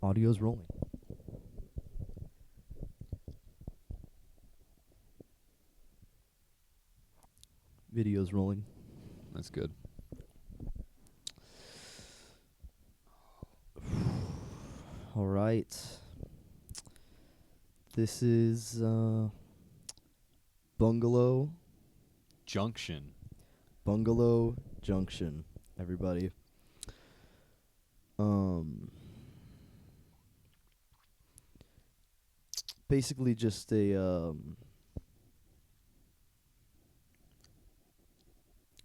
Audio's rolling. Video's rolling. That's good. All right. This is Bungalow Junction. Bungalow Junction, everybody. Basically just a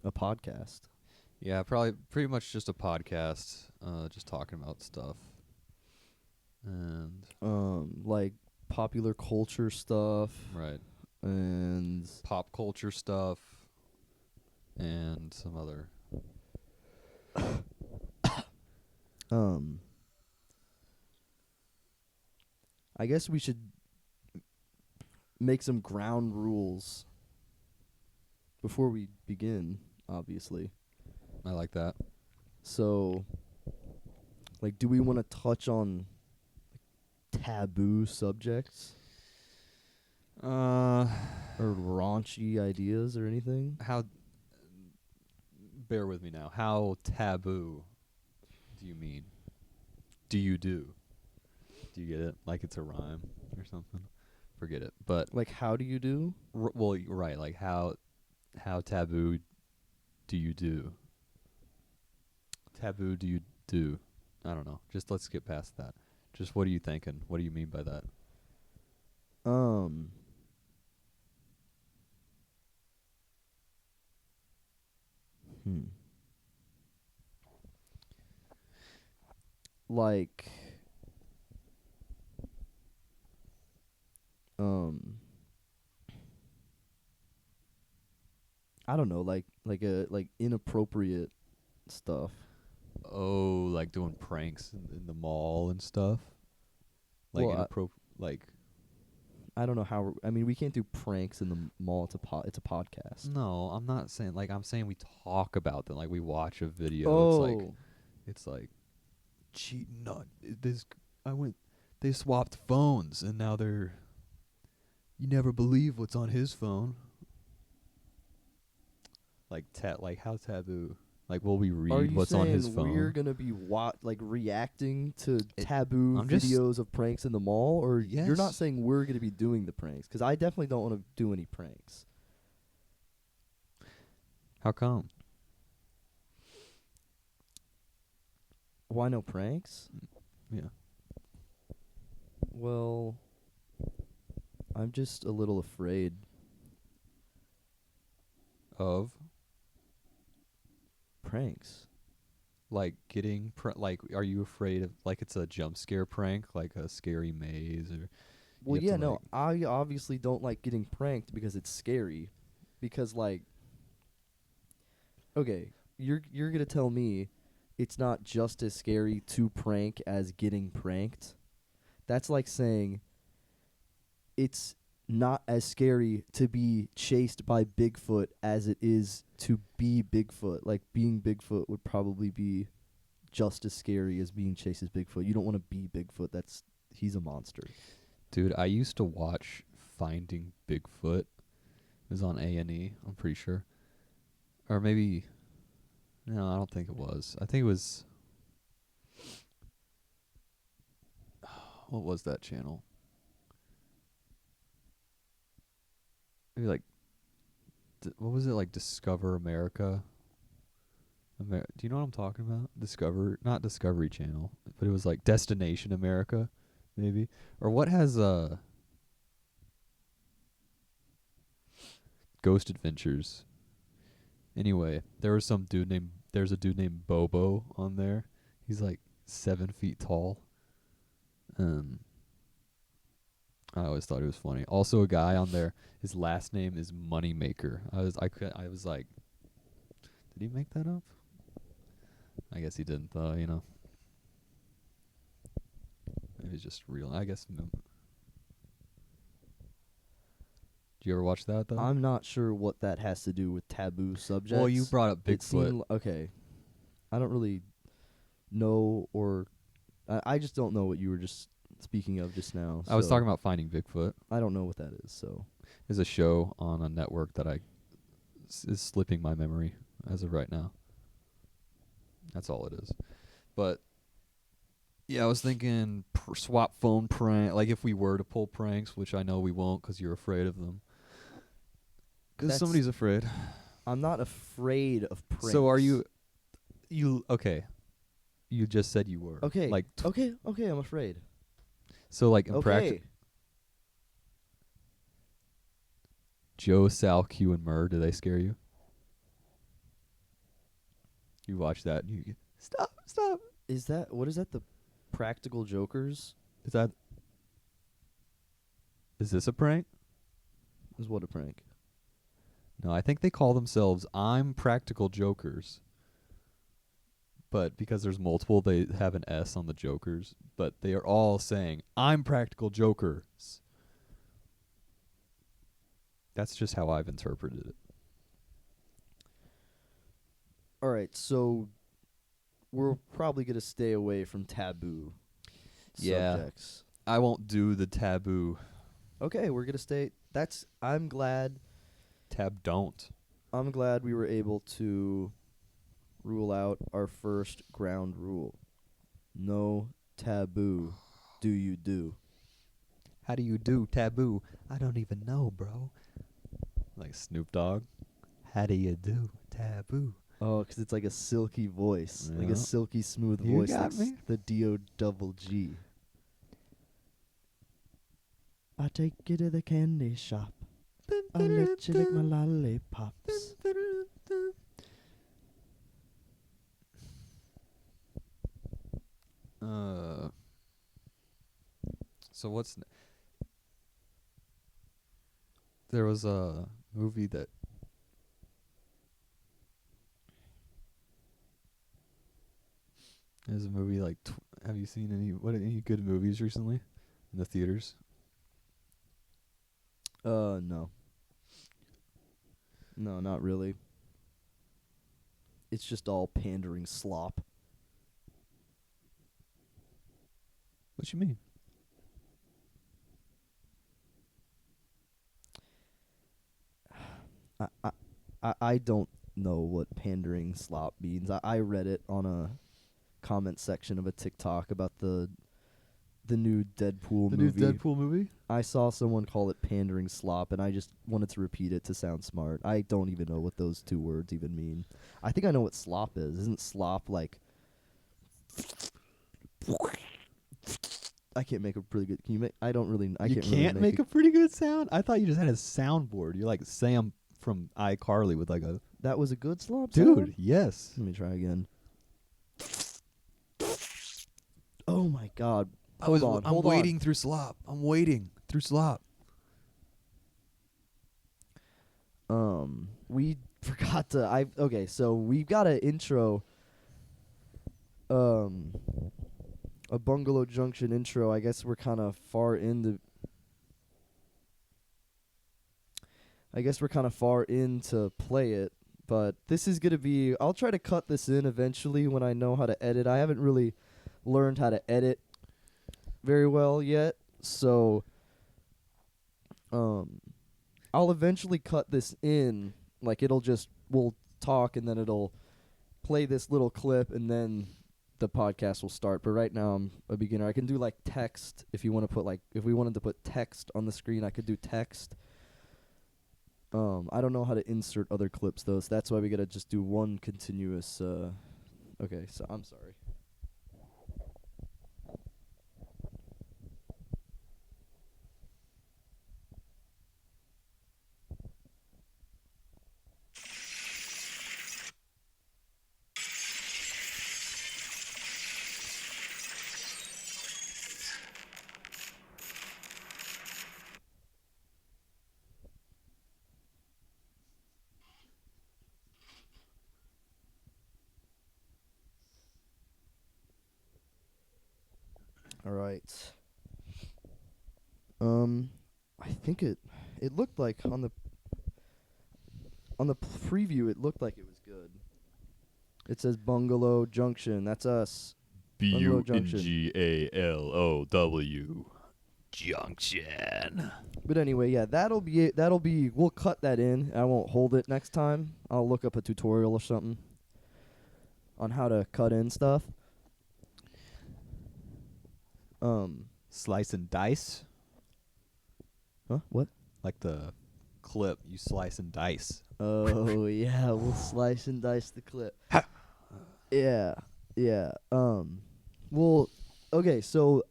podcast. Yeah, probably pretty much just a podcast, just talking about stuff. And Like popular culture stuff right, and pop culture stuff and some other. um I guess we should make some ground rules before we begin, obviously. I like that. So, like, do we want to touch on taboo subjects Uh, or raunchy ideas or anything? how? Bear with me now. How taboo do you mean? Do you do? Do you get it? Like it's a rhyme or something? Forget it. But Like, how do you do? well, right. Like how taboo do you do? Taboo do you do? I don't know. Just let's get past that. Just what are you thinking? What do you mean by that? Um, hmm. Like, um, I don't know, like inappropriate stuff. Oh, like doing pranks in the mall and stuff. Like Well, like I don't know how. I mean, we can't do pranks in the mall. It's a podcast. no, I'm not saying like I'm saying we talk about them. Like we watch a video. Oh, It's like cheating on this. I went. They swapped phones and now they're. You never believe what's on his phone. Like how taboo. Like will we are read you what's on his saying we're phone? gonna be reacting to It- taboo I'm just videos of pranks in the mall, or you're not yes. saying we're gonna be doing the pranks? Because I definitely don't want to do any pranks. How come? Why no pranks? Yeah. Well, I'm just a little afraid. Of Pranks. like getting like are you afraid of like it's a jump scare prank like a scary maze or you Well, have yeah, to no, like I obviously don't like getting pranked because it's scary. Because like, okay, you're gonna tell me it's not just as scary to prank as getting pranked. That's like saying it's not as scary to be chased by Bigfoot as it is to be Bigfoot. Like being Bigfoot would probably be just as scary as being chased as Bigfoot. You don't want to be Bigfoot. He's a monster. dude, I used to watch Finding Bigfoot. It was on A&E, I'm pretty sure. Or maybe no, I don't think it was. I think it was what was that channel? Maybe like what was it like Discover America? Do you know what I'm talking about? Not Discovery Channel, but it was like Destination America, maybe. Or what has Ghost Adventures? Anyway, there's a dude named Bobo on there. He's like 7 feet tall. Um, I always thought it was funny. Also, a guy on there. His last name is Moneymaker. I was like, did he make that up? I guess he didn't though. You know, maybe it's just real. I guess. Did you ever watch that though? I'm not sure what that has to do with taboo subjects. Well, you brought up It Bigfoot. seemed okay. I don't really know or I just don't know what you were just speaking of just now. I was so talking about Finding Bigfoot. I don't know what that is. So Is a show on a network that is slipping my memory as of right now. That's all it is. But yeah, I was thinking swap phone prank. Like if we were to pull pranks, which I know we won't because you're afraid of them. Because That's- somebody's afraid. I'm not afraid of pranks. So are you? Okay? You just said you were. Okay. Like Okay. I'm afraid. so. Like in practice, Okay. Joe, Sal, Q, and Murr. Do they scare you? You watch that. And you stop. Is that what is that? The Practical Jokers Is this a prank? is what a prank. No, I think they call themselves I'm Practical Jokers. But because there's multiple, they have an S on the Jokers. But they are all saying, I'm Practical Jokers. That's just how I've interpreted it. All right. So we're probably gonna stay away from taboo Yeah. subjects. I won't do the taboo. Okay, we're gonna stay. I'm glad Don't. we were able to rule out our first ground rule. No taboo. Do you do? How do you do taboo? I don't even know, bro. Like Snoop Dogg. How do you do taboo? Oh, 'cause it's like a silky voice, like Yeah. a silky smooth You voice, got like me. the D-O-double-G. I take you to the candy shop. I'll let you lick my lollipops. So there was a movie that there's a movie like have you seen any good movies recently in the theaters? No. No, not really. It's just all pandering slop. What you mean? I don't know what pandering slop means. I read it on a comment section of a TikTok about the new Deadpool movie. movie? I saw someone call it pandering slop, and I just wanted to repeat it to sound smart. I don't even know what those two words even mean. I think I know what slop is. Isn't slop like... I can't make a really good... Can you make... I don't really... I You can't really can't make a pretty good sound? I thought you just had a soundboard. You're like Sam from iCarly with like a... That was a good slop Dude, sound? yes. Let me try again. Oh my god. I'm hold on. waiting through slop. I'm waiting through slop. We forgot to... Okay, so we've got an intro... a Bungalow Junction intro. I guess we're kind of far into play it, but this is going to be... I'll try to cut this in eventually when I know how to edit. I haven't really learned how to edit very well yet, so I'll eventually cut this in. Like, we'll talk and then it'll play this little clip and then the podcast will start. But right now I'm a beginner. I can do like text if you want to put if we wanted to put text on the screen, I could do text. I don't know how to insert other clips though, so that's why we gotta just do one continuous. Okay, so I'm sorry. All right. I think it looked like on the preview it looked like it was good. It says Bungalow Junction. That's us. BUNGALOW. Junction. But anyway, yeah, that'll be it. We'll cut that in. I won't hold it next time. I'll look up a tutorial or something on how to cut in stuff. Slice and dice. Huh? What? Like the clip, you slice and dice. Oh, yeah, we'll slice and dice the clip. Yeah. Well, okay, so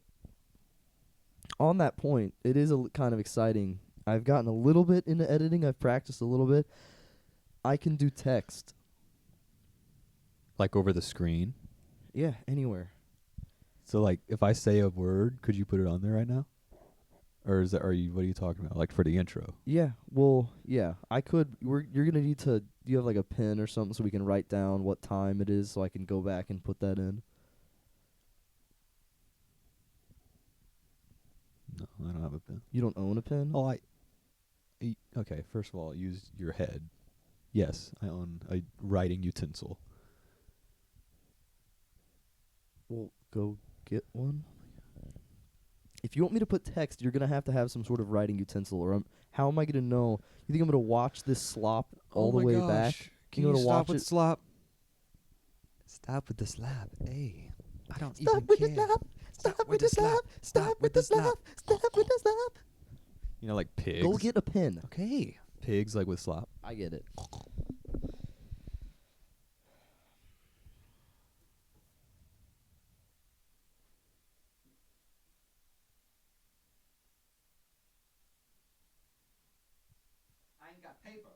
on that point, it is kind of exciting. I've gotten a little bit into editing. I've practiced a little bit. I can do text. Like over the screen? Yeah, anywhere. So like if I say a word, could you put it on there right now? Or what are you talking about? Like for the intro? Yeah, well, yeah, I could. You're going to need to, do you have like a pen or something so we can write down what time it is so I can go back and put that in? No, I don't have a pen. You don't own a pen? Oh, okay, first of all, use your head. Yes, I own a writing utensil. Well, go get one. If you want me to put text, you're going to have some sort of writing utensil, or how am I going to know? You think I'm going to watch this slop all the way back? Can you stop with slop? Stop with the slap. Hey, I don't even care. Stop with the slap. Stop with the slap. Stop with the slap. You know, like pigs. Go get a pen. Okay. Pigs like with slop. I get it. I ain't got paper.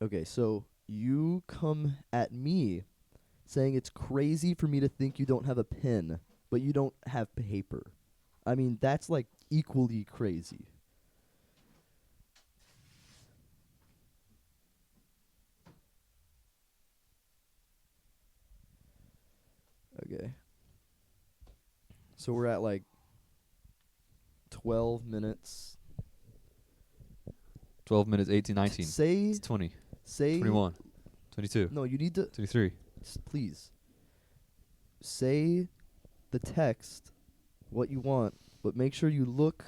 Okay, so you come at me saying it's crazy for me to think you don't have a pen, but you don't have paper. I mean, that's like equally crazy. Okay. So we're at like 12 minutes. 12 minutes, 18, 19. Say 20. Say 21. 22. No, you need to 23. please say the text what you want, but make sure you look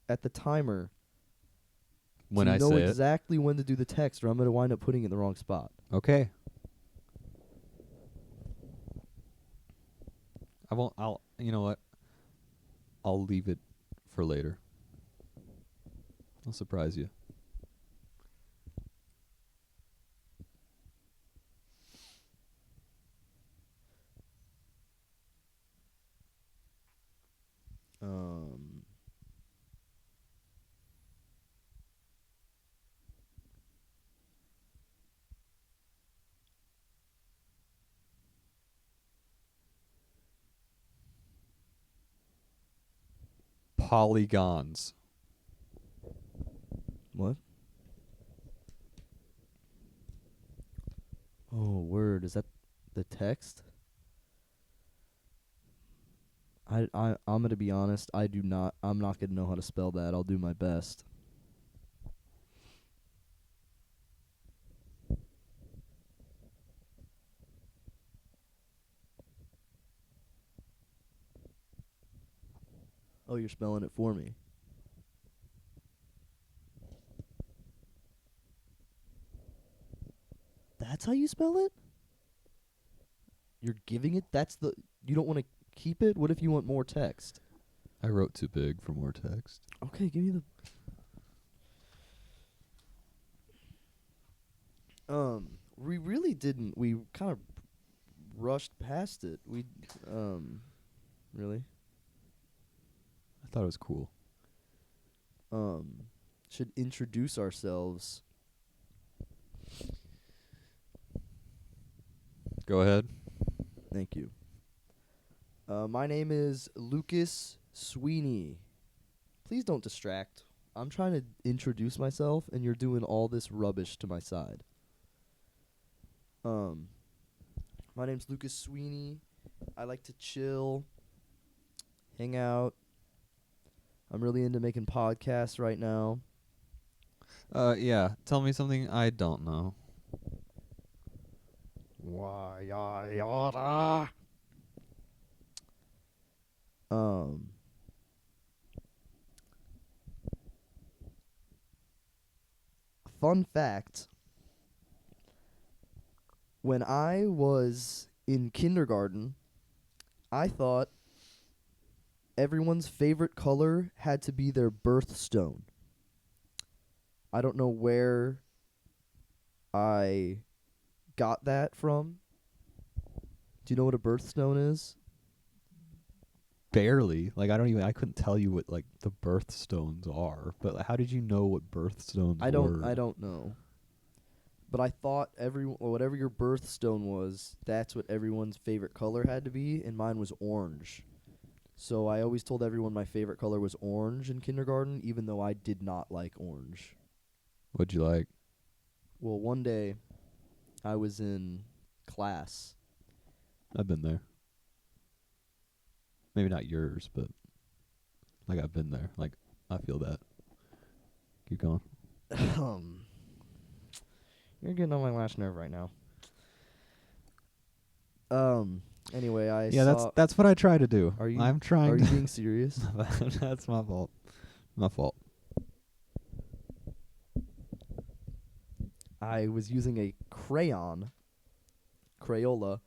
at the timer When so I you know say exactly when to do the text, or I'm going to wind up putting it in the wrong spot. Okay. You know what? I'll leave it for later. I'll surprise you. Polygons. What? Oh, word. Is that the text? I'm going to be honest. I'm not going to know how to spell that. I'll do my best. Oh, you're spelling it for me. That's how you spell it? You're giving it? You don't want to keep it? What if you want more text? I wrote too big for more text. Okay, give me the... We really didn't. We kind of rushed past it. Really? I thought it was cool. Should introduce ourselves. Go ahead. Thank you. My name is Lucas Sweeney. Please don't distract. I'm trying to introduce myself, and you're doing all this rubbish to my side. My name's Lucas Sweeney. I like to chill, hang out. I'm really into making podcasts right now. Yeah. Tell me something I don't know. Why, yada. Um, fun fact, when I was in kindergarten, I thought everyone's favorite color had to be their birthstone. I don't know where I got that from. Do you know what a birthstone is? Barely. Like, I couldn't tell you what, like, the birthstones are. But like, how did you know what birthstones were? I don't know. But I thought whatever your birthstone was, that's what everyone's favorite color had to be, and mine was orange. So I always told everyone my favorite color was orange in kindergarten, even though I did not like orange. What'd you like? Well, one day I was in class. I've been there. Maybe not yours, but like I've been there. Like I feel that. Keep going. You're getting on my last nerve right now. Anyway, I Yeah, saw. that's what I try to do. Are you? I'm trying Are to you being serious? That's my fault. My fault. I was using a crayon, Crayola,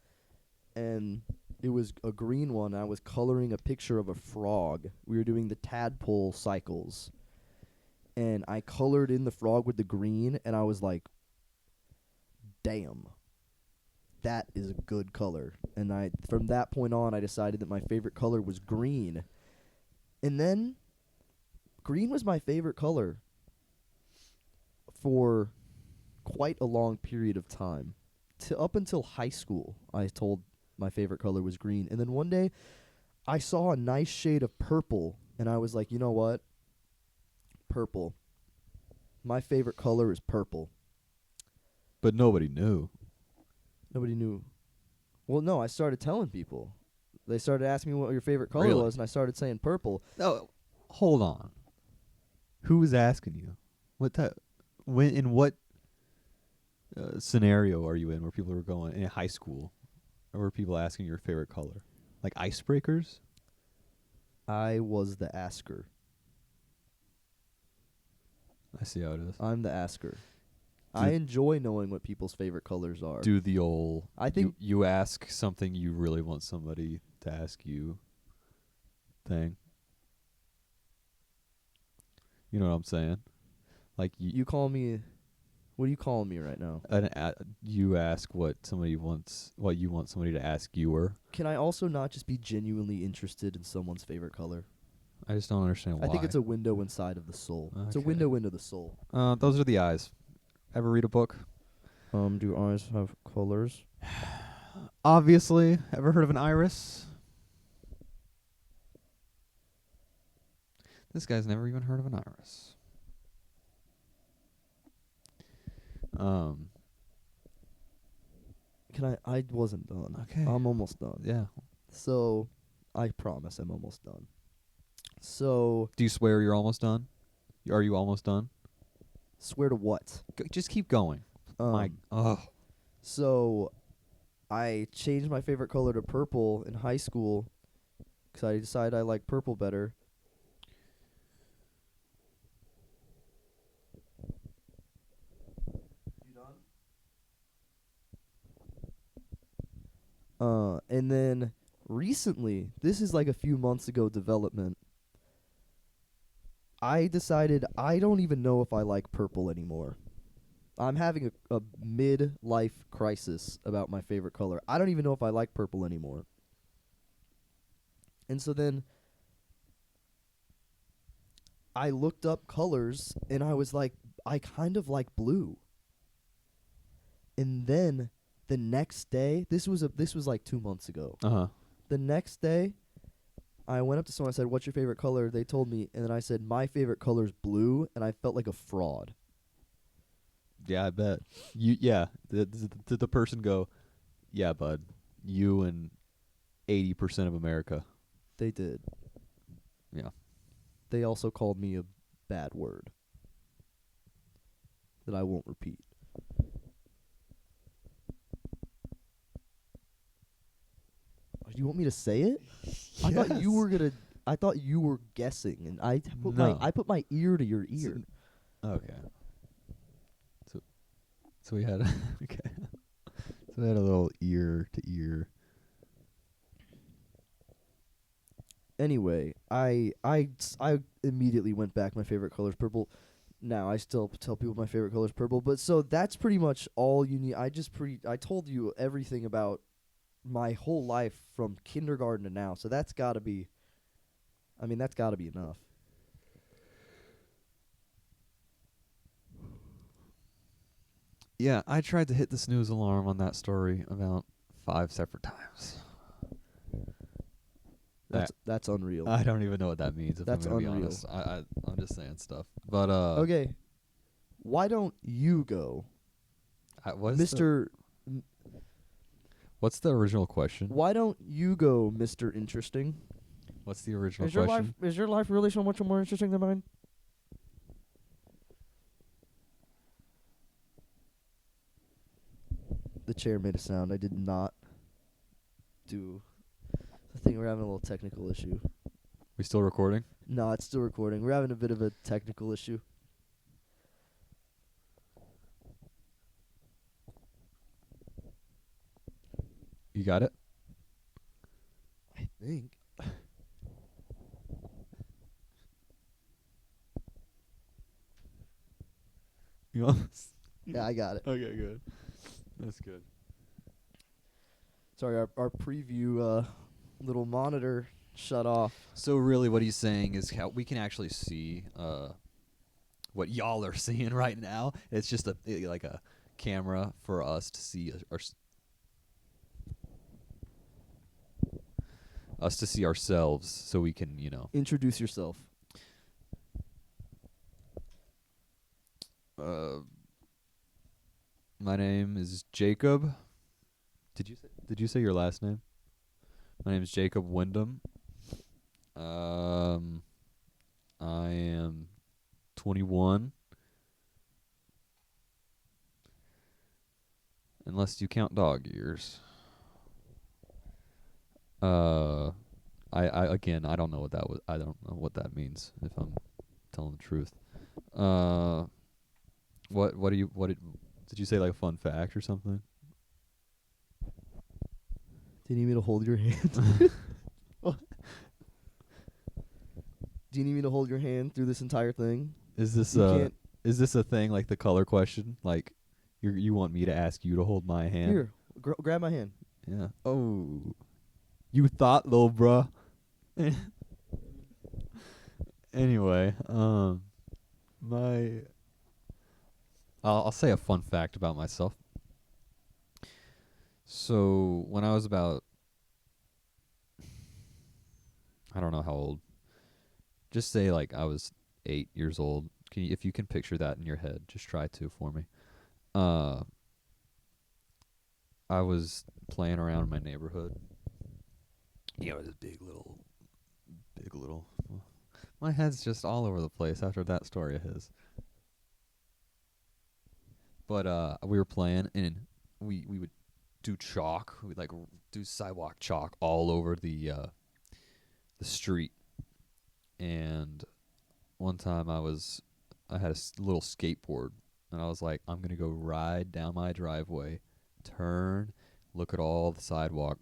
and it was a green one. I was coloring a picture of a frog. We were doing the tadpole cycles. And I colored in the frog with the green, and I was like, damn, that is a good color. And from that point on, I decided that my favorite color was green. And then green was my favorite color for quite a long period of time. Up until high school, I told my favorite color was green. And then one day, I saw a nice shade of purple, and I was like, you know what? Purple. My favorite color is purple. But nobody knew. Nobody knew. Well, no, I started telling people. They started asking me what your favorite color Really? was, and I started saying purple. No, hold on. Who was asking you? In what scenario are you in where people are going in high school? Or were people asking your favorite color? Like icebreakers? I was the asker. I see how it is. I'm the asker. Do- I enjoy knowing what people's favorite colors are. Do the old I think you ask something you really want somebody to ask you thing. You know what I'm saying? Like you call me. What are you calling me right now? you ask what you want somebody to ask you, or Can I also not just be genuinely interested in someone's favorite color? I just don't understand why. I think it's a window inside of the soul. It's a Okay. window into the soul. Those are the eyes. Ever read a book? Do eyes have colors? Obviously. Ever heard of an iris? This guy's never even heard of an iris. I wasn't done. Okay. I'm almost done. Yeah. So, I promise I'm almost done. So, Do you swear you're almost done? Are you almost done? swear to what? Just keep going. So, I changed my favorite color to purple in high school because I decided I like purple better. You done? And then recently, this is like a few months ago development, I decided I don't even know if I like purple anymore. I'm having a mid-life crisis about my favorite color. I don't even know if I like purple anymore. And so then I looked up colors, and I was like, I kind of like blue. And then the next day, this was like 2 months ago. Uh-huh. The next day, I went up to someone and said, "What's your favorite color?" They told me, and then I said, "My favorite color is blue," and I felt like a fraud. Yeah, I bet. Did the person go, "Yeah, bud, you and 80% of America." They did. Yeah. They also called me a bad word that I won't repeat. Do you want me to say it? I thought you were gonna. I thought you were guessing, and I No. put my ear to your ear. Okay. So we had okay. So we had a little ear to ear. Anyway, I immediately went back. My favorite color is purple. Now I still tell people my favorite color is purple, but so that's pretty much all you need. I told you everything about my whole life from kindergarten to now. So that's got to be. I mean, that's got to be enough. Yeah, I tried to hit the snooze alarm on that story about 5 separate times. That's unreal. I don't even know what that means. If That's I'm gonna be unreal. honest, I'm just saying stuff. But Okay, why don't you go, Mr. What's the original question? Why don't you go, Mr. Interesting? What's the original Is your question? life really so much more interesting than mine? The chair made a sound. I did not do the thing. We're having a little technical issue. We still recording? No, it's still recording. We're having a bit of a technical issue. You got it? I think. You Yeah, I got it. Okay, good. That's good. Sorry, our preview little monitor shut off. So really what he's saying is how we can actually see what y'all are seeing right now. It's just like a camera for us to see us to see ourselves so we can, Introduce yourself. My name is Jacob. Did you say your last name? My name is Jacob Wyndham. I am 21. Unless you count dog years. I again, I don't know what that was. I don't know what that means if I'm telling the truth. Did you say like a fun fact or something? Do you need me to hold your hand? Do you need me to hold your hand through this entire thing? Is this a thing like the color question? Like you want me to ask you to hold my hand? Here, grab my hand. Yeah. Oh. You thought, little bruh. Anyway, I'll say a fun fact about myself. So when I was about, I don't know how old, just say like I was 8 years old. If you can picture that in your head, just try to for me. I was playing around in my neighborhood. Yeah, it was a big little. My head's just all over the place after that story of his. But we were playing and we would do chalk. We'd like do sidewalk chalk all over the street. And one time I had a little skateboard and I was like, I'm gonna go ride down my driveway, turn, look at all the sidewalk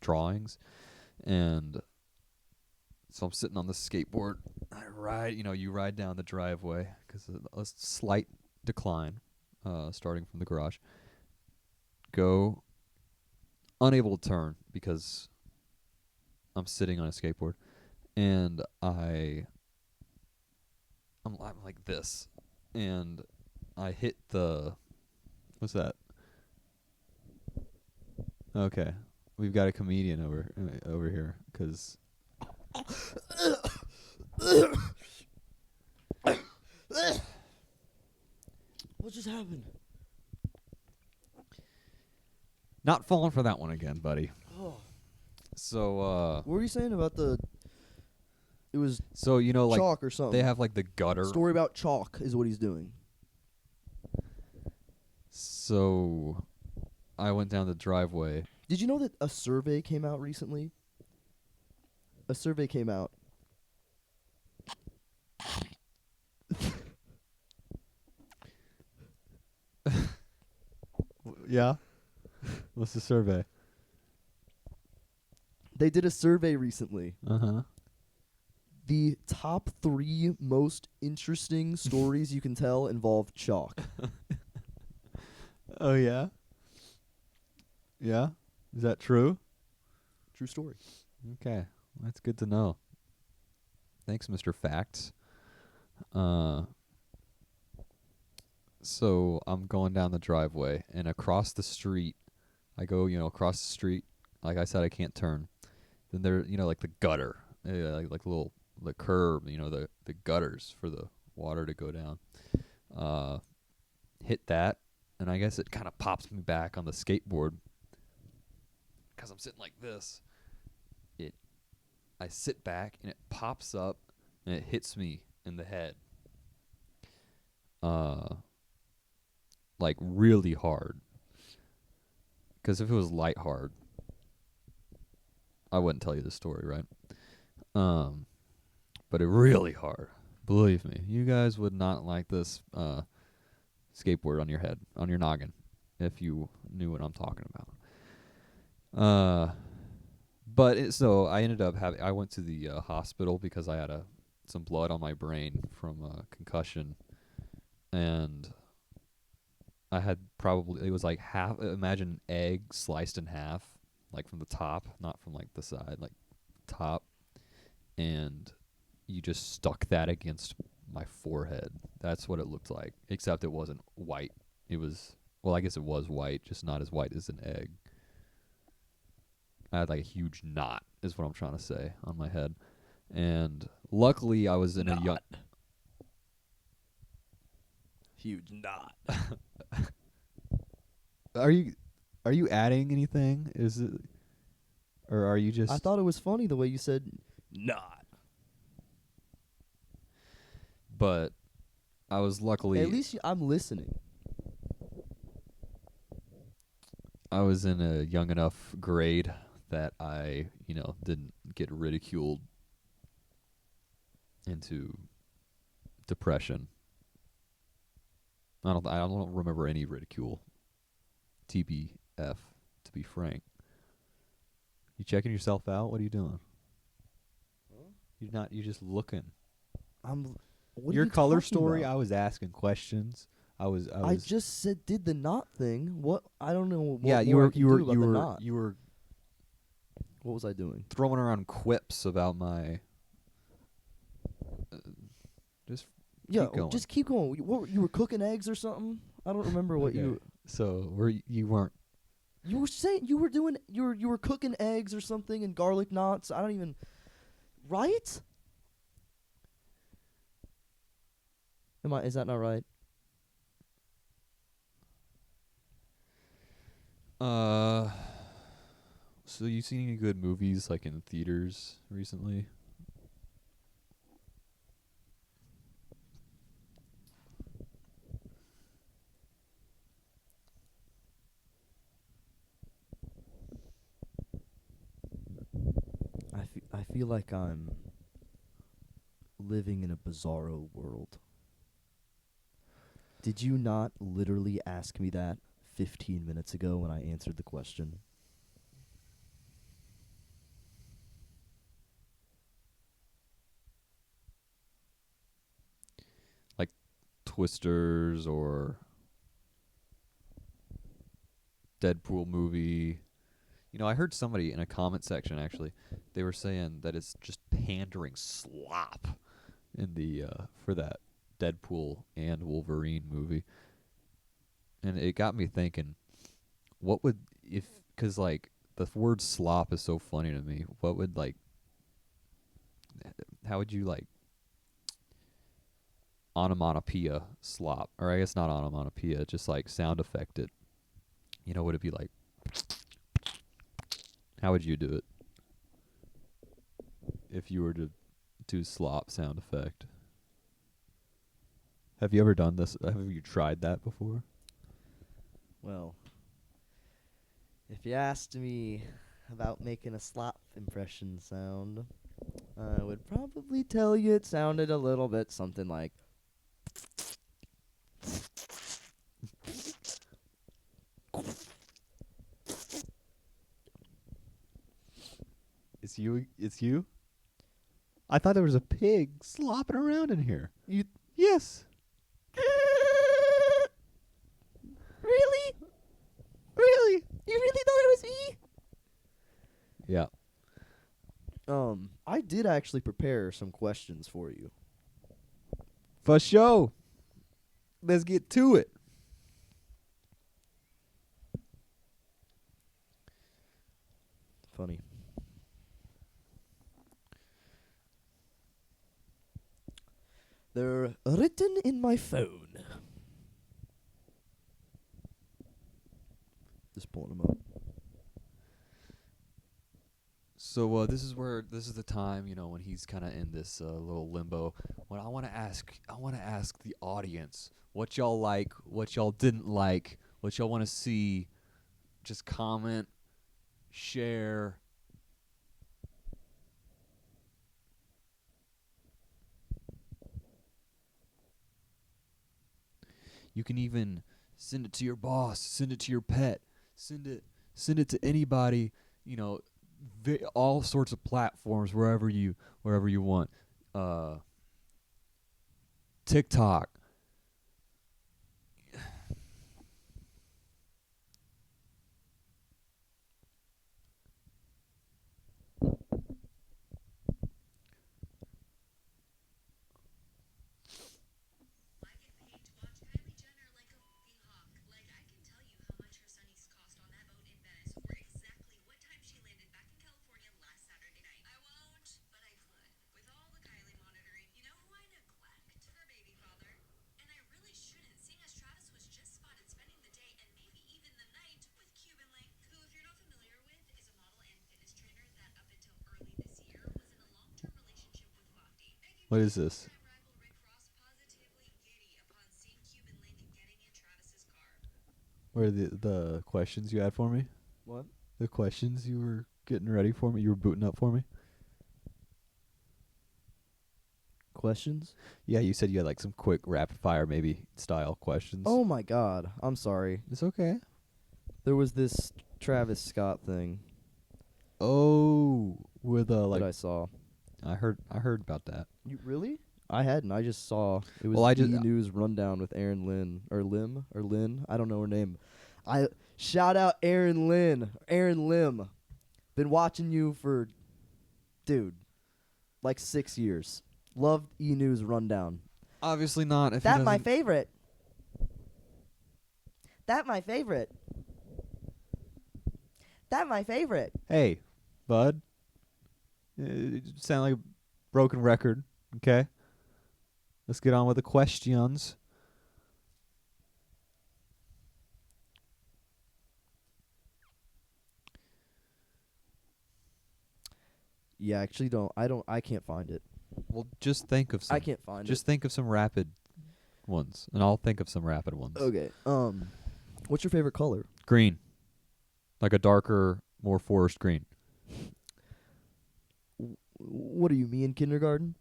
drawings, and so I'm sitting on the skateboard. I ride, you ride down the driveway because a slight decline, starting from the garage. Go, unable to turn because I'm sitting on a skateboard, and I'm like this, and I hit what's that? Okay, we've got a comedian over here because. What just happened? Not falling for that one again, buddy. Oh. So What were you saying about the? It was like chalk or something. they have like the gutter. Story about chalk is what he's doing. So I went down the driveway. Did you know that a survey came out recently? A survey came out. Yeah. What's the survey? They did a survey recently. Uh-huh. The top 3 most interesting stories you can tell involve chalk. Oh yeah. Yeah. Is that true? True story. Okay. That's good to know. Thanks, Mr. Facts. So I'm going down the driveway, and across the street, I go, across the street. Like I said, I can't turn. Then there, like the gutter, like little the curb, the gutters for the water to go down. Hit that, and I guess it kind of pops me back on the skateboard because I'm sitting like this. I sit back, and it pops up, and it hits me in the head. Like really hard. Because if it was light hard, I wouldn't tell you the story, right? But it really hard. Believe me, you guys would not like this skateboard on your head, on your noggin, if you knew what I'm talking about. So I ended up I went to the hospital because I had some blood on my brain from concussion, and I had it was like half, imagine an egg sliced in half, like from the top, not from like the side, like top, and you just stuck that against my forehead. That's what it looked like, except it wasn't white. It was, well, I guess it was white, just not as white as an egg. I had like a huge knot, is what I'm trying to say, on my head. And luckily I was in a young... Huge knot. Are you adding anything? Is it, or are you just... I thought it was funny the way you said knot. But I was luckily... At least I'm listening. I was in a young enough grade that I, didn't get ridiculed into depression. I don't remember any ridicule. TBF, to be frank. You checking yourself out? What are you doing? Huh? You're just looking. What Your are you color talking story, about? I was asking questions. I just did the knot thing. What? I don't know what yeah, more I can do about the knot. you were What was I doing? throwing around quips about my just Yeah, keep going. just keep going. You were cooking eggs or something? I don't remember what you. So you weren't. You were saying you were cooking eggs or something and garlic knots. I don't even. Right? Is that not right? So you seen any good movies like in theaters recently? I feel like I'm living in a bizarro world. Did you not literally ask me that 15 minutes ago when I answered the question? Like Twisters or Deadpool movie. I heard somebody in a comment section, actually, they were saying that it's just pandering slop in the for that Deadpool and Wolverine movie. And it got me thinking, what would, because like the word slop is so funny to me, what would how would you onomatopoeia slop? Or I guess not onomatopoeia, just like sound effect it. Would it be like, how would you do it if you were to do slop sound effect? Have you ever done this? Have you tried that before? Well, If you asked me about making a slop impression sound, I would probably tell you it sounded a little bit something like. It's you. It's you. I thought there was a pig slopping around in here. You Yes. really? Really? You really thought it was me? Yeah. I did actually prepare some questions for you. For sure. Let's get to it. Funny. They're written in my phone. Just pulling them up. So this is the time, when he's kind of in this little limbo. When I want to ask the audience what y'all like, what y'all didn't like, what y'all want to see. Just comment, share. You can even send it to your boss, send it to your pet, send it to anybody, all sorts of platforms wherever you want. TikTok. What is this? What are the questions you had for me? What? The questions you were getting ready for me? You were booting up for me? Questions? Yeah, you said you had like some quick rapid fire maybe style questions. Oh my god. I'm sorry. It's okay. There was this Travis Scott thing Oh, with that I saw. I heard about that. You really? I hadn't. I just saw it was Well, I just- E News rundown with Aaron Lynn or Lynn. I don't know her name. I shout out Aaron Lynn, Aaron Lim. Been watching you for, dude, like 6 years. Loved E News rundown. Obviously not. If That my favorite. That my favorite. That my favorite. Hey, bud. You sound like a broken record. Okay. Let's get on with the questions. Yeah, actually I can't find it. Well, just think of some. I can't find Just think of some rapid ones, and I'll think of some rapid ones. it. Okay. What's your favorite color? Green. Like a darker, more forest green. What are you, me in kindergarten?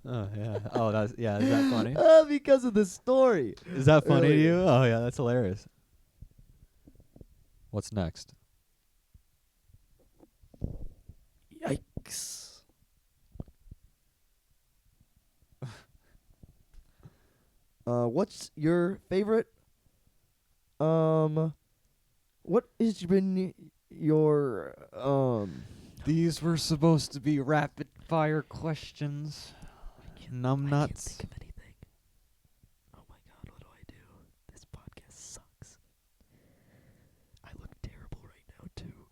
Oh, yeah. Oh, is that funny? Because of the story. Is that funny to Earlier. you? Oh, yeah, that's hilarious. What's next? Yikes. What's your favorite? What has been your These were supposed to be rapid fire questions. Numbnuts. of anything. Oh my god, what do I do? This podcast sucks. I look terrible right now too.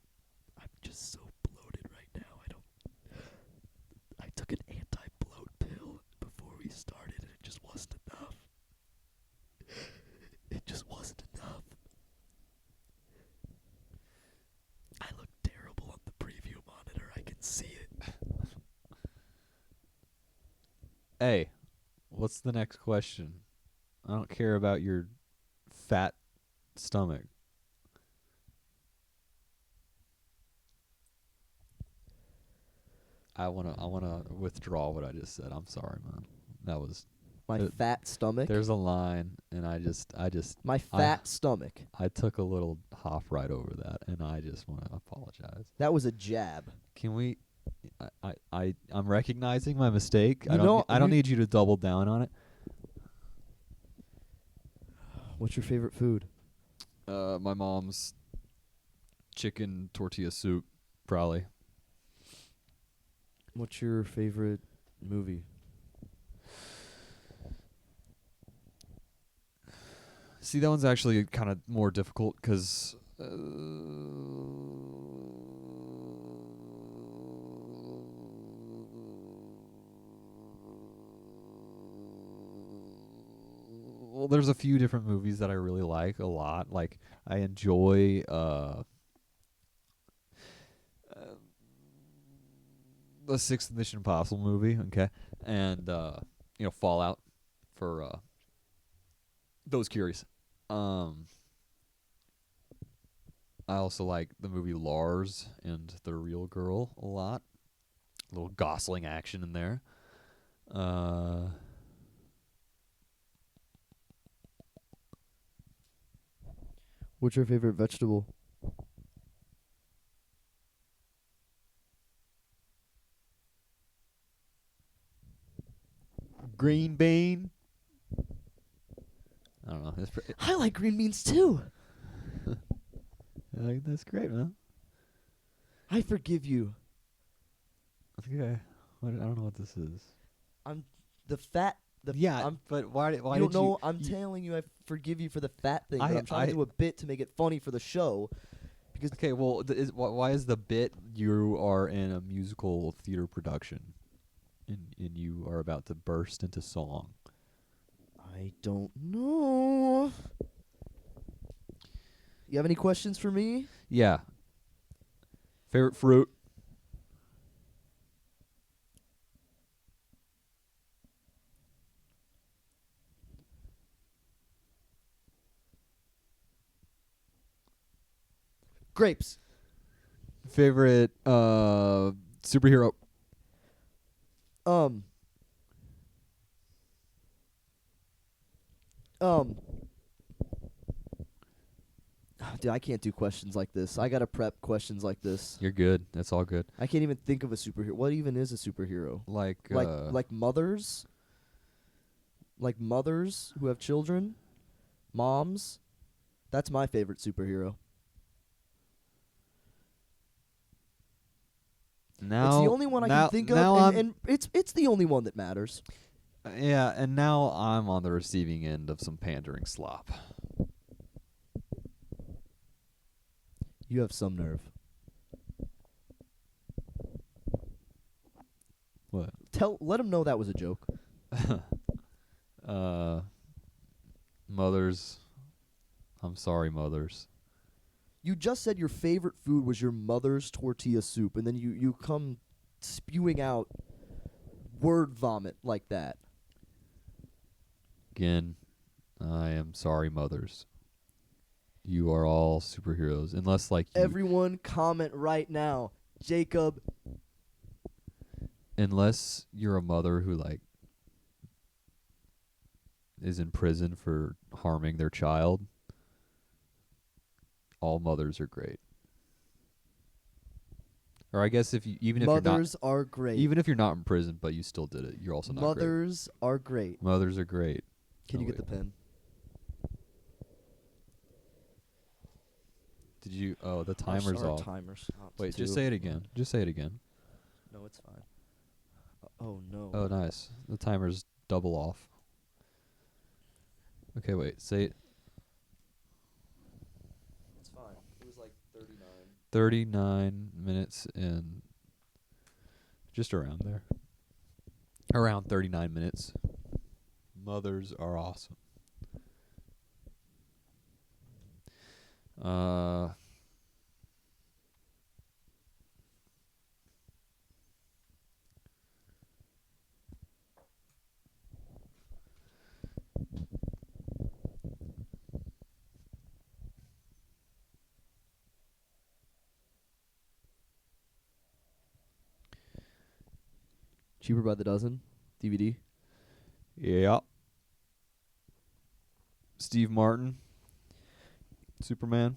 I'm just so bloated right now. I took an anti-bloat pill before we started and it just wasn't enough. It just wasn't enough. I look terrible on the preview monitor. I can see it. Hey, what's the next question? I don't care about your fat stomach. I wanna withdraw what I just said. I'm sorry, man. That was My Uh, fat stomach. there's a line, and My I fat stomach. I took a little hop right over that, and I just want to apologize. That was a jab. Can we? I'm recognizing my mistake. You know, I don't you- need you to double down on it. What's your favorite food? My mom's chicken tortilla soup, probably. What's your favorite movie? See, that one's actually kind of more difficult 'cause well, there's a few different movies that I really like a lot. Like I enjoy the sixth Mission Impossible movie, okay, and Fallout for those curious. I also like the movie Lars and The Real Girl a lot. A little Gosling action in there. What's your favorite vegetable? Green bean. I don't know. I like green beans too. That's great, man. I forgive you. Okay. I don't know what this is. I'm the fat. I'm, but why you don't know. I'm telling you, I forgive you for the fat thing. But I'm trying to do a bit to make it funny for the show. Because okay, well, why is the bit you are in a musical theater production, and you are about to burst into song? I don't know. You have any questions for me? Yeah. Favorite fruit? Grapes. Favorite superhero? Um. Dude, I can't do questions like this. I gotta prep questions like this. You're good. That's all good. I can't even think of a superhero. What even is a superhero? Like Like mothers? Like mothers who have children? Moms? That's my favorite superhero. now It's the only one I now, can think now of, I'm and it's the only one that matters. yeah, and now I'm on the receiving end of some pandering slop. You have some nerve. What? Let him know that was a joke. Mothers. I'm sorry, mothers. You just said your favorite food was your mother's tortilla soup, and then you come spewing out word vomit like that. Again, I am sorry, mothers. You are all superheroes, unless like you, Everyone comment right now. Jacob. unless you're a mother who like is in prison for harming their child. All mothers are great. Or I guess if you Mothers are great. even if you're not in prison, but you still did it, you're also not Mothers are great. great. Mothers are great. Can Oh, you get wait. the pen? Did you? Oh, the Our timer's off. Timer's off Wait, too. just say it again. Just say it again. No, it's fine. Oh no. Oh, nice. The timer's double off. Okay, wait. Say it. It's fine. It was like 39. 39 minutes and just around there. Around 39 minutes. Mothers are awesome. Cheaper by the dozen DVD. Yeah. Steve Martin, Superman.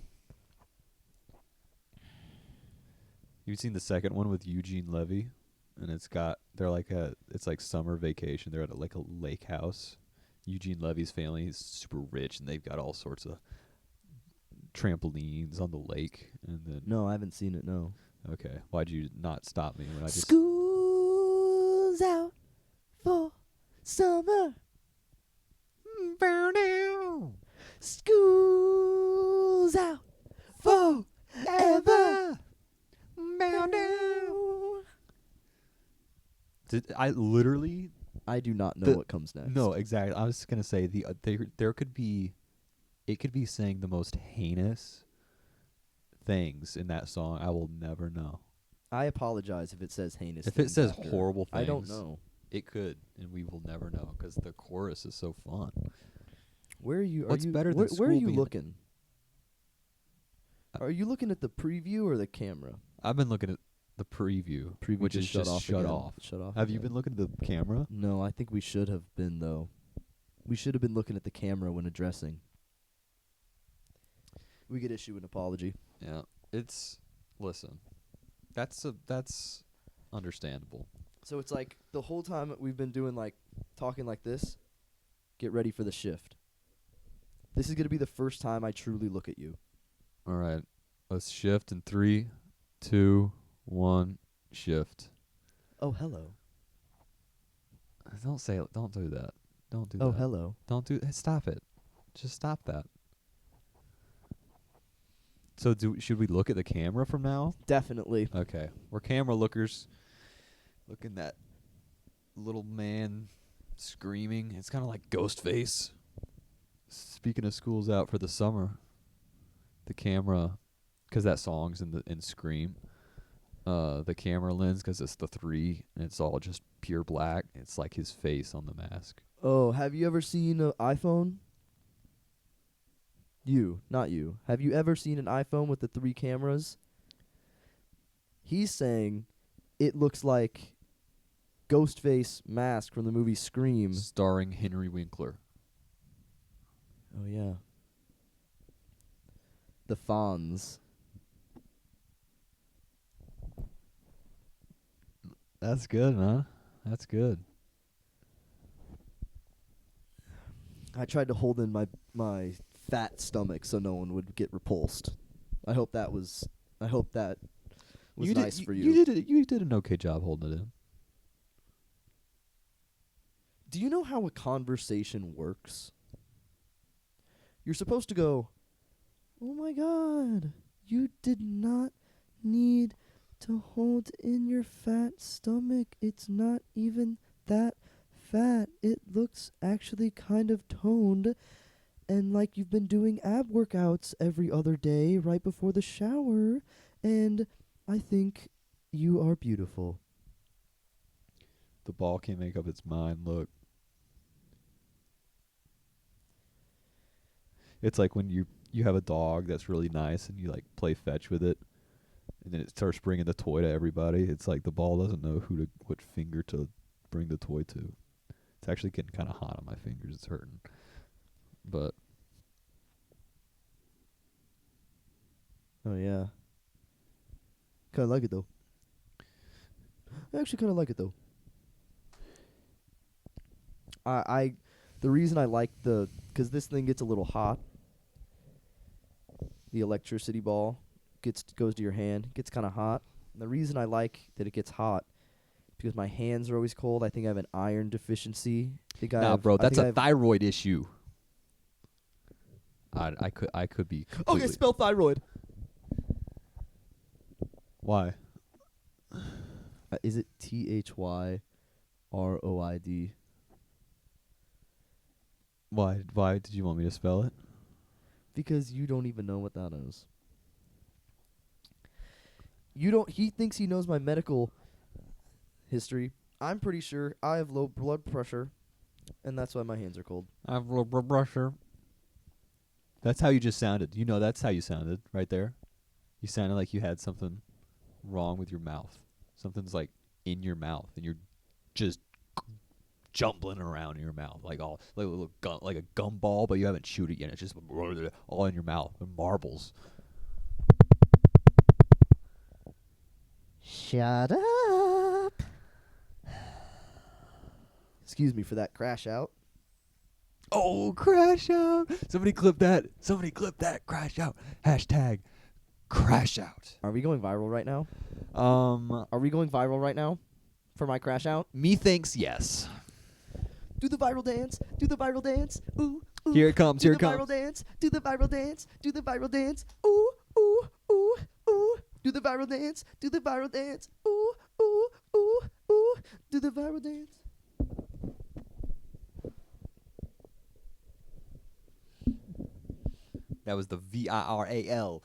You've seen the second one with Eugene Levy, and it's like summer vacation. They're at like a lake house. Eugene Levy's family is super rich, and they've got all sorts of trampolines on the lake. And then No, I haven't seen it. No. okay, why'd you not stop me when I just? School's out for summer. School's out forever. Did I literally? I do not know The- what comes next. No, exactly. I was gonna say there could be, it could be saying the most heinous things in that song. I will never know. I apologize if it says heinous. If it things says after. horrible things, I don't know. It could, and we will never know because the chorus is so fun. Where are you? What's better than where are school you being- looking? Are you looking at the preview or the camera? I've been looking at the preview, Preview which is shut just off. shut again. off. Shut off. Have you again. been looking at the camera? No, I think we should have been though. We should have been looking at the camera when addressing. We could issue an apology. Yeah, listen. That's understandable. So it's like the whole time we've been doing like talking like this. Get ready for the shift. This is gonna be the first time I truly look at you. All right, let's shift in 3, 2, 1, shift. Oh, hello. Don't say it. Don't do that. Don't do Oh, that. hello. Don't do. Stop it. Just stop that. So should we look at the camera from now? Definitely. Okay, we're camera lookers. Looking at little man screaming. It's kind of like Ghostface. Speaking of schools out for the summer, the camera, because that song's in Scream. The camera lens, because it's the 3, and it's all just pure black. It's like his face on the mask. Oh, have you ever seen an iPhone? You, not you. Have you ever seen an iPhone with the 3 cameras? He's saying it looks like Ghostface mask from the movie Scream. Starring Henry Winkler. Oh, yeah. The Fonz. That's good, huh? That's good. I tried to hold in my fat stomach so no one would get repulsed. I hope that was nice for you. You did an okay job holding it in. Do you know how a conversation works? You're supposed to go, "Oh my God, you did not need to hold in your fat stomach. It's not even that fat. It looks actually kind of toned and like you've been doing ab workouts every other day right before the shower. And I think you are beautiful." The ball can't make up its mind. Look. It's like when you have a dog that's really nice and you like play fetch with it, and then it starts bringing the toy to everybody. It's like the ball doesn't know what finger to bring the toy to. It's actually getting kind of hot on my fingers. It's hurting. But Oh, yeah. Kind of like it, though. I actually kind of like it, though. The reason I like because this thing gets a little hot. The electricity ball goes to your hand, gets kind of hot. And the reason I like that it gets hot, because my hands are always cold. I think I have an iron deficiency. nah, bro, that's a thyroid issue. I could be. Okay, completely- spell thyroid. Why? Is it THYROID? Why did you want me to spell it? Because you don't even know what that is. You don't. He thinks he knows my medical history. I'm pretty sure I have low blood pressure, and that's why my hands are cold. I have low blood pressure. That's how you just sounded. You know, that's how you sounded right there. You sounded like you had something wrong with your mouth. Something's like in your mouth, and you're just jumbling around in your mouth, like all like a little like a gumball, but you haven't chewed it yet. It's just all in your mouth, and marbles. Shut up. Excuse me for that crash out. Oh, crash out! Somebody clip that. Somebody clip that. Crash out. Hashtag crash out. Are we going viral right now? Are we going viral right now for my crash out? Methinks yes. Do the viral dance. Do the viral dance. Ooh, ooh. Here it comes. Here it Do the comes. viral dance. Do the viral dance. Do the viral dance. Ooh, ooh, ooh, ooh. Do the viral dance. Do the viral dance. Ooh, ooh, ooh, ooh. Do the viral dance. That was the VIRAL.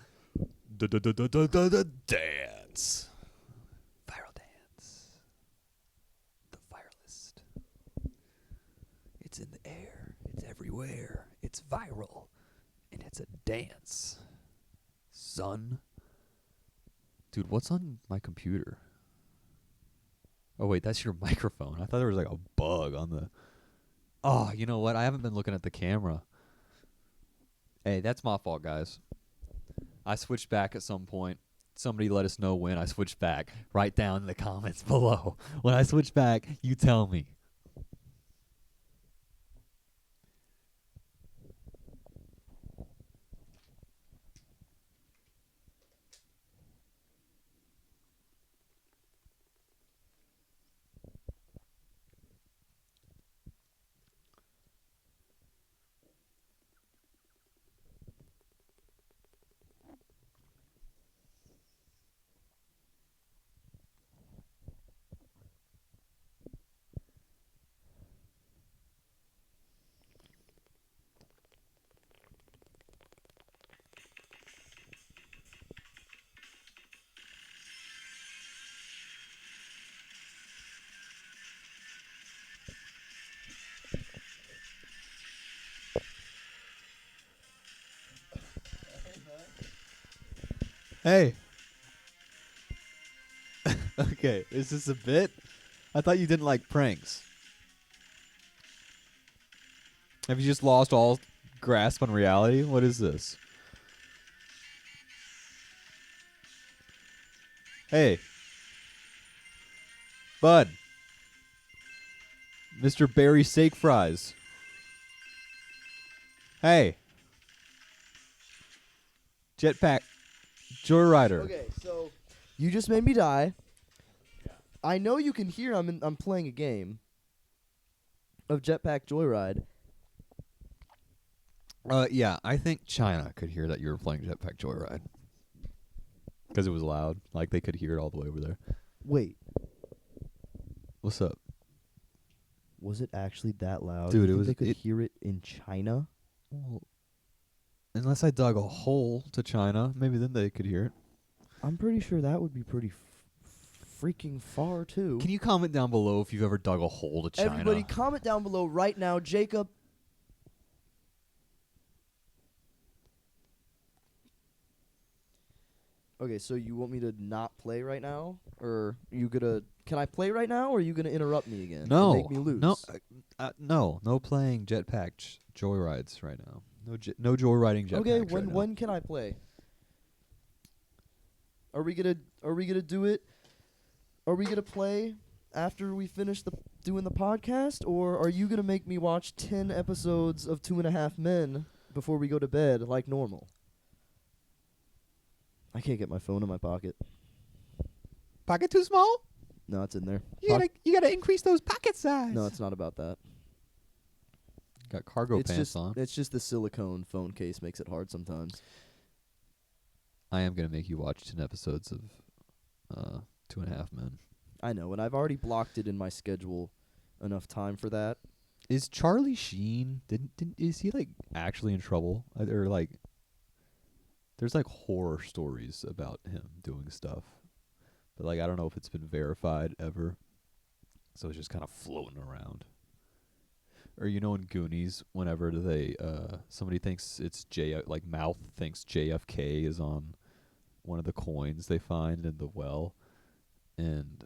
Dance. Viral dance. The viralist. It's in the air. It's everywhere. It's viral. And it's a dance. Son. Dude, what's on my computer? Oh, wait, that's your microphone. I thought there was like a bug on the... Oh, you know what? I haven't been looking at the camera. Hey, that's my fault, guys. I switched back at some point. Somebody let us know when I switched back. Write down in the comments below. When I switch back, you tell me. Hey. Okay, is this a bit? I thought you didn't like pranks. Have you just lost all grasp on reality? What is this? Hey. Bud. Mr. Barry Steak Fries. Hey. Jetpack Joyrider. Okay, so you just made me die. I know you can hear I'm playing a game of Jetpack Joyride. Yeah, I think China could hear that you were playing Jetpack Joyride. Because it was loud. Like, they could hear it all the way over there. Wait, What's up? was it actually that loud? Dude, You it think was- they could it- hear it in China? Well, unless I dug a hole to China, maybe then they could hear it. I'm pretty sure that would be pretty freaking far too. Can you comment down below if you've ever dug a hole to China? Everybody comment down below right now, Jacob. Okay, so you want me to not play right now, or are you gonna? Can I play right now, or are you gonna interrupt me again? No. and make me lose. No playing Jetpack Joyrides right now. No joyriding Jetpacks Okay, right now. when can I play? Are we gonna do it? Are we gonna play after we finish doing the podcast, or are you gonna make me watch 10 episodes of 2.5 Men before we go to bed like normal? I can't get my phone in my pocket. Pocket too small? No, it's in there. You gotta increase those pocket size. No, it's not about that. Got cargo It's pants just on. it's just the silicone phone case makes it hard sometimes. I am gonna make you watch 10 episodes of 2.5 Men. I know, and I've already blocked it in my schedule enough time for that. Is Charlie Sheen is he like actually in trouble? Or like there's like horror stories about him doing stuff. But like I don't know if it's been verified ever. So it's just kind of floating around. Or you know in Goonies, whenever they somebody thinks it's like Mouth thinks JFK is on one of the coins they find in the well, and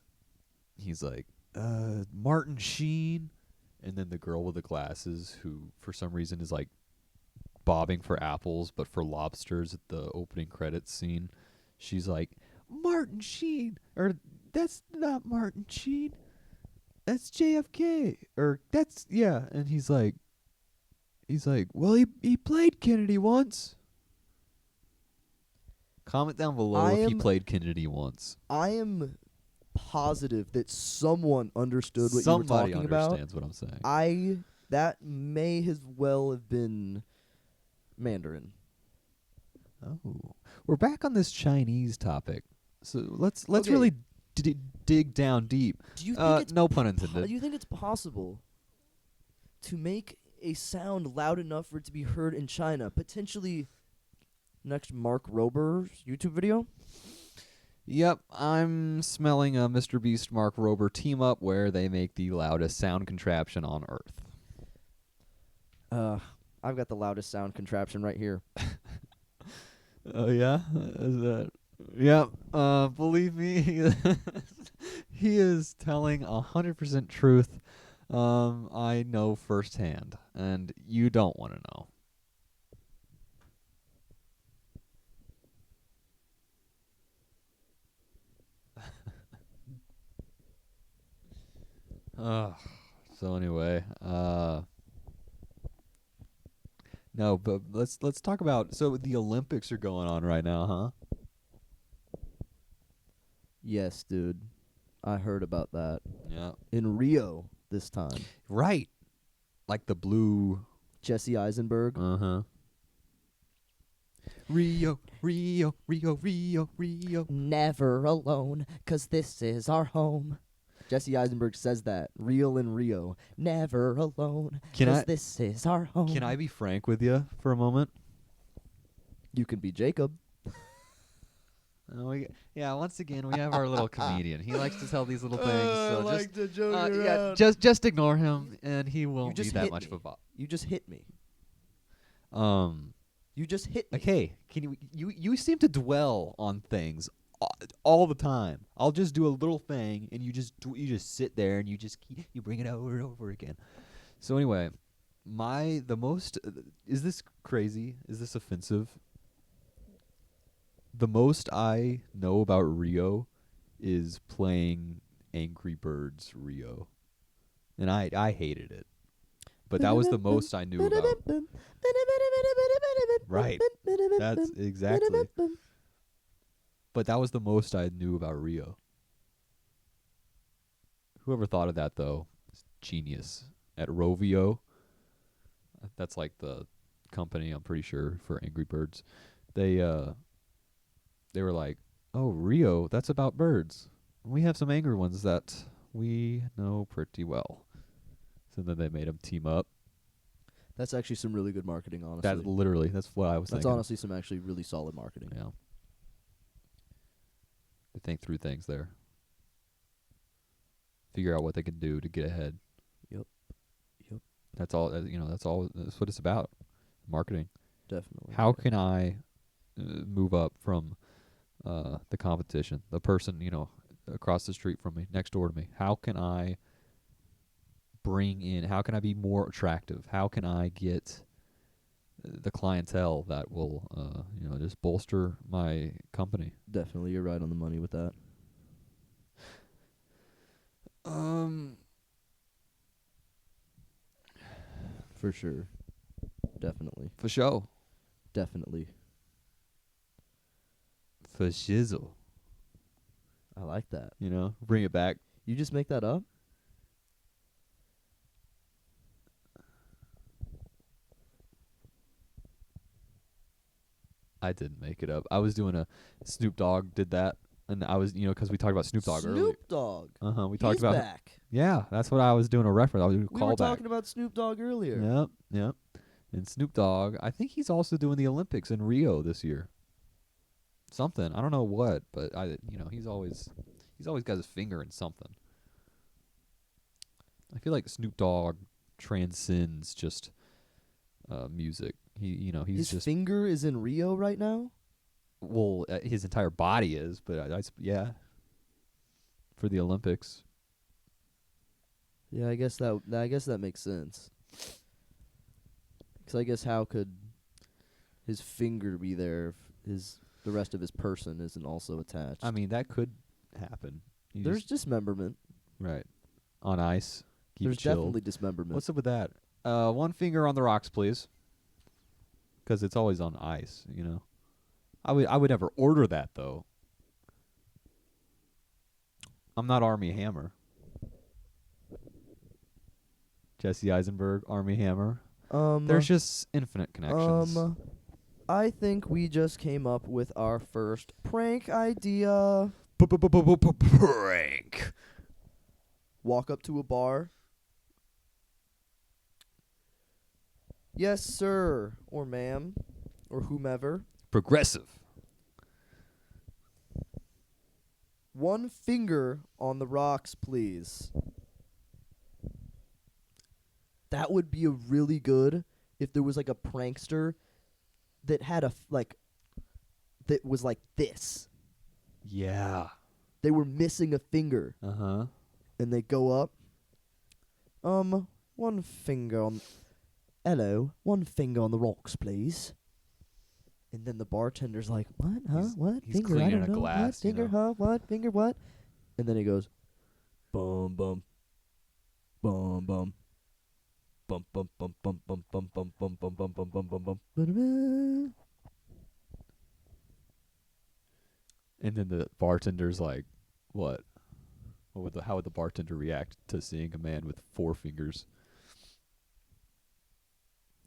he's like, Martin Sheen, and then the girl with the glasses who for some reason is like bobbing for apples but for lobsters at the opening credits scene. She's like, Martin Sheen, or that's not Martin Sheen, that's JFK, or that's, yeah. And he's like, well, he played Kennedy once. Comment down below if he played Kennedy once. I am positive that someone understood what Somebody you were talking about. understands what I'm saying. That may as well have been Mandarin. Oh, we're back on this Chinese topic. So let's Okay. really dig down deep. Do you think it's no pun intended. do you think it's possible to make a sound loud enough for it to be heard in China? Potentially next Mark Rober's YouTube video? Yep, I'm smelling a Mr. Beast Mark Rober team up where they make the loudest sound contraption on Earth. I've got the loudest sound contraption right here. Oh yeah, is that? Yep. Believe me, he is telling 100% truth. I know firsthand, and you don't want to know. So anyway, no, but let's talk about, so the Olympics are going on right now, huh? Yes, dude. I heard about that. Yeah. In Rio this time. Right. Like the blue. Jesse Eisenberg. Uh-huh. Rio, Rio, Rio, Rio, Rio. Never alone, 'cause this is our home. Jesse Eisenberg says that. Real in Rio. Never alone, 'cause this is our home. Can I be frank with you for a moment? You can be Jacob. Yeah, once again, we have our little comedian. He likes to tell these little things. So just, to joke yeah, just ignore him, and he won't be that much of a bot. You just hit me. Um. You just hit me. Okay, can you seem to dwell on things all the time. I'll just do a little thing, and you just sit there and you bring it over and over again. So anyway, is this crazy? Is this offensive? The most I know about Rio is playing Angry Birds Rio, and I hated it. But that was the most I knew about. Right. That's exactly. But that was the most I knew about Rio. Whoever thought of that, though, is genius. At Rovio, that's like the company, I'm pretty sure, for Angry Birds. They were like, oh, Rio, that's about birds. We have some angry ones that we know pretty well. So then they made them team up. That's actually some really good marketing, honestly. That's what I was thinking. That's honestly some actually really solid marketing. Yeah. They think through things there. Figure out what they can do to get ahead. Yep. That's all. That's what it's about. Marketing. Definitely. How can I move up from the competition? The person, across the street from me, next door to me. How can I how can I be more attractive? How can I get the clientele that will, just bolster my company? Definitely, you're right on the money with that. For sure. Definitely. For sure. Definitely. For shizzle. I like that. Bring it back. You just make that up? I didn't make it up. I was doing Snoop Dogg did that, and I was, because we talked about Snoop Dogg earlier. Snoop Dogg. We talked about. back. Yeah, that's what I was doing a reference. I was doing a We callback. were talking about Snoop Dogg earlier. Yep. And Snoop Dogg, I think he's also doing the Olympics in Rio this year. Something, I don't know what, but he's always got his finger in something. I feel like Snoop Dogg transcends just music. He's His just finger is in Rio right now? well, his entire body is, but yeah, for the Olympics. Yeah, I guess that makes sense. 'Cause I guess how could his finger be there if the rest of his person isn't also attached? I mean, that could happen. You There's just, dismemberment. right on ice. Keep There's it chilled. definitely dismemberment. What's up with that? One finger on the rocks, please. 'Cause it's always on ice. You know. I would never order that though. I'm not Army Hammer. Jesse Eisenberg, Army Hammer. There's just infinite connections. I think we just came up with our first prank idea. Prank. Walk up to a bar. Yes, sir, or ma'am, or whomever. Progressive. One finger on the rocks, please. That would be a really good if there was like a prankster that had that was like this. Yeah. They were missing a finger Uh-huh. and they go up. One finger on hello, one finger on the rocks, please. And then the bartender's like, "What? Huh? What? He's Finger? I cleaning don't a know. glass, What? Finger? you Huh? What? Finger? What?" And then he goes, "Bum bum, bum bum, bum bum bum bum bum bum bum bum bum bum bum bum bum bum." And then the bartender's like, what? How would the bartender react to seeing a man with 4 fingers?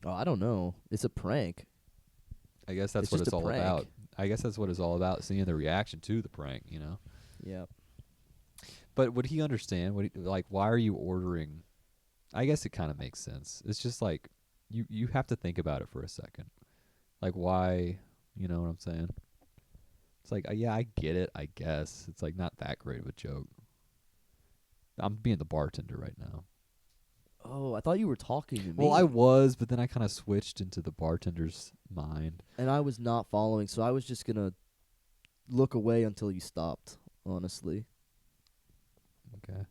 Oh, I don't know. It's a prank. I guess that's It's what just it's a all prank. about. I guess that's what it's all about, seeing the reaction to the prank, you know? Yeah. But would he understand? Why are you ordering? I guess it kind of makes sense. It's just like, you have to think about it for a second. Like, why, you know what I'm saying? It's like, yeah, I get it, I guess. It's like not that great of a joke. I'm being the bartender right now. Oh, I thought you were talking to me. Well, I was, but then I kind of switched into the bartender's mind. And I was not following, so I was just gonna look away until you stopped, honestly. Okay.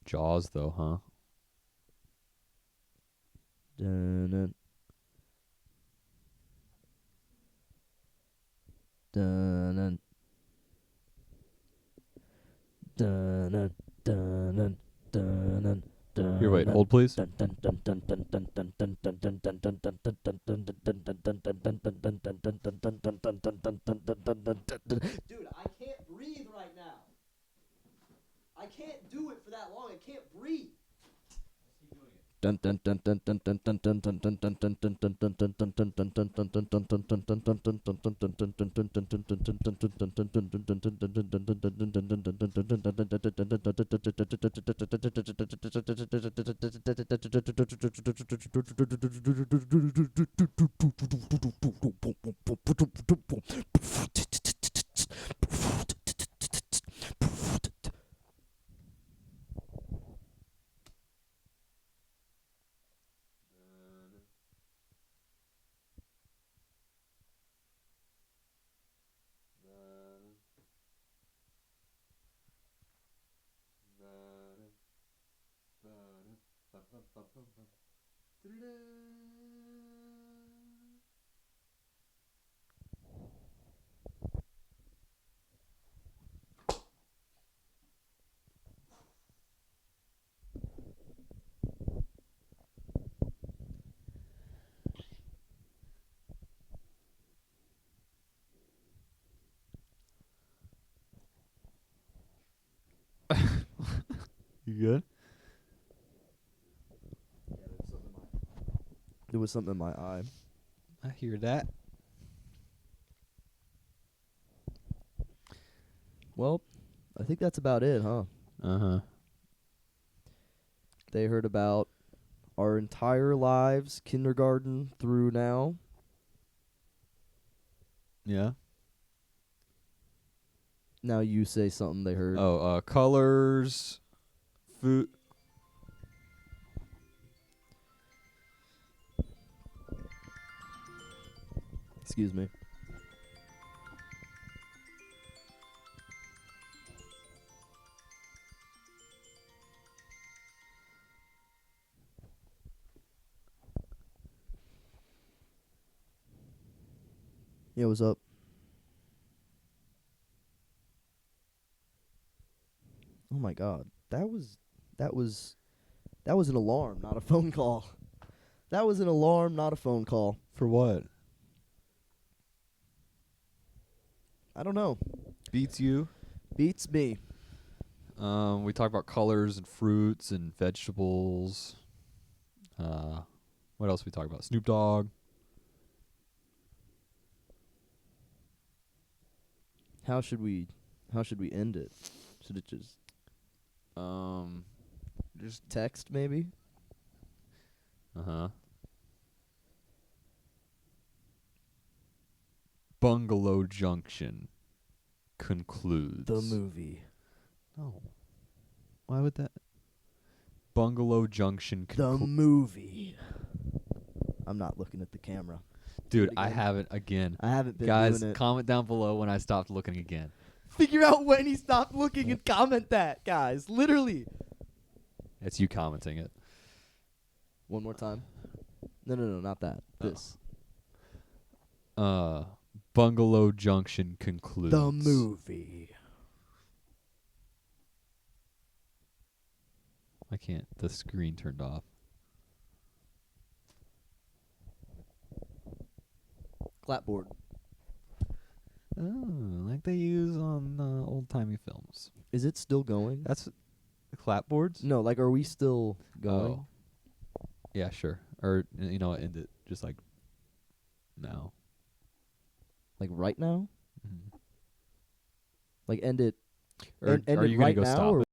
Jaws, though, huh? Dun dun dun dun dun. Here, wait, hold, please. Dude, I can't breathe right now. I can't do it for that long. I can't breathe. You good? There was something in my eye. I hear that. Well, I think that's about it, huh? Uh-huh. They heard about our entire lives, kindergarten through now. Yeah. Now you say something they heard. Oh, colors, food. Excuse me. Yo, what's up? Oh my god. That was an alarm, not a phone call. That was an alarm, not a phone call. For what? I don't know. Beats you? Beats me. We talk about colors and fruits and vegetables. What else we talk about? Snoop Dogg. How should we end it? Should it just Just text maybe? Bungalow Junction concludes. The movie. No. Why would that? Bungalow Junction The movie. I'm not looking at the camera. Dude, it I again. haven't again. I haven't been Guys, doing it. comment down below when I stopped looking again. Figure out when he stopped looking and comment that, guys. Literally. It's you commenting it. One more time. No, not that. Oh. This. Bungalow Junction concludes. The movie. I can't. The screen turned off. Clapboard. Oh, like they use on old-timey films. Is it still going? That's the clapboards? No, like, are we still going? Oh. Yeah, sure. Or, end it just like now. Like right now? Mm-hmm. Like end it. Or end are it you going right to go now, stop or it?